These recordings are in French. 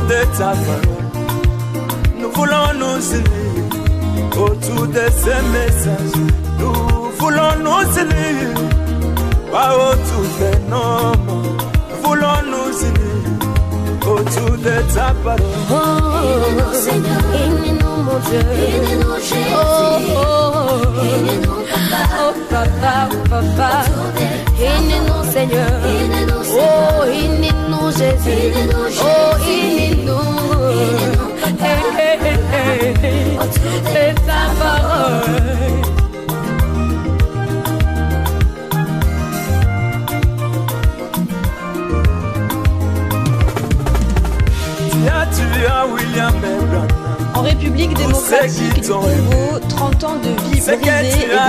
de ta parole. Nous voulons nous unir autour de ces messages. Nous voulons nous unir pas autour des noms. Nous voulons nous unir autour de ta parole. Aide-nous, Seigneur. Aide-nous, mon Dieu. Aide-nous, Jésus. Aide-nous, Papa. Papa. Aide-nous, Seigneur. Oh, aide-nous, Jésus. Oh, aide-nous. C'est ta parole. En République démocratique du Congo, 30 ans de vie brisée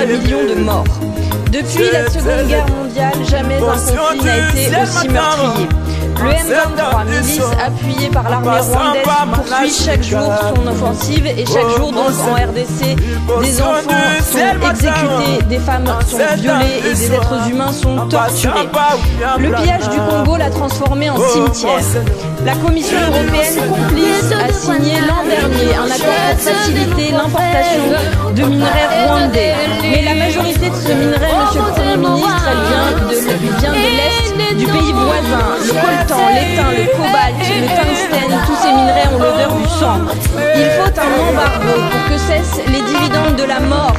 et des millions de morts. Depuis la Seconde Guerre mondiale, jamais un conflit n'a été aussi meurtrier. Le M23, milice appuyée par l'armée rwandaise, poursuit chaque jour son offensive et chaque jour donc en RDC, des enfants sont exécutés, des femmes sont violées et des êtres humains sont torturés. Le pillage du Congo l'a transformé en cimetière. La Commission européenne complice a signé l'an dernier un accord pour faciliter l'importation de minerais rwandais. Mais la majorité de ce minerai, monsieur le Premier ministre, elle vient de l'Est, du pays voisin. Le coltan, l'étain, le cobalt, le tungstène, tous ces minerais ont l'odeur du sang. Il faut un embargo pour que cessent les dividendes de la mort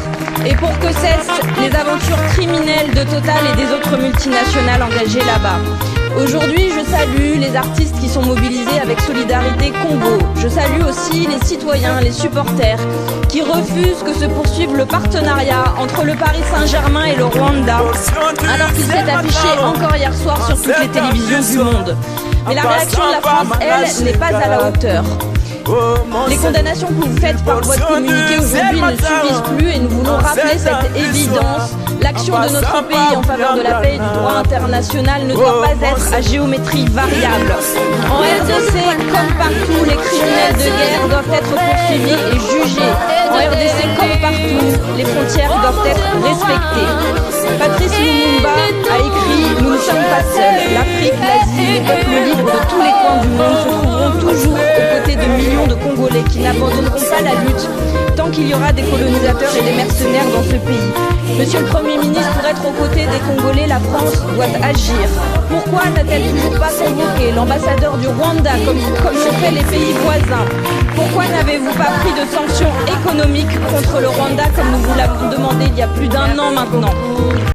et pour que cessent les aventures criminelles de Total et des autres multinationales engagées là-bas. Aujourd'hui, je salue les artistes qui sont mobilisés avec Solidarité Congo. Je salue aussi les citoyens, les supporters qui refusent que se poursuive le partenariat entre le Paris Saint-Germain et le Rwanda, alors qu'il s'est affiché encore hier soir sur toutes les télévisions du monde. Mais la réaction de la France, elle, n'est pas à la hauteur. Les condamnations que vous faites par voie de communiqué aujourd'hui ne suffisent plus et nous voulons rappeler cette évidence. L'action de notre pays en faveur de la paix et du droit international ne doit pas être à géométrie variable. En RDC, comme partout, les criminels de guerre doivent être poursuivis et jugés. En RDC, comme partout, les frontières doivent être respectées. Patrice Lumumba a écrit « Nous ne sommes pas seuls. L'Afrique, l'Asie, les peuples libres de tous les coins du monde se trouveront toujours aux côtés de millions de Congolais qui n'abandonneront pas la lutte tant qu'il y aura des colonisateurs et des mercenaires dans ce pays. Monsieur le Premier ministre, pour être aux côtés des Congolais, la France doit agir. Pourquoi n'a-t-elle toujours pas convoqué l'ambassadeur du Rwanda comme l'ont fait les pays voisins? Pourquoi n'avez-vous pas pris de sanctions économiques contre le Rwanda comme nous vous l'avons demandé il y a plus d'1 an maintenant?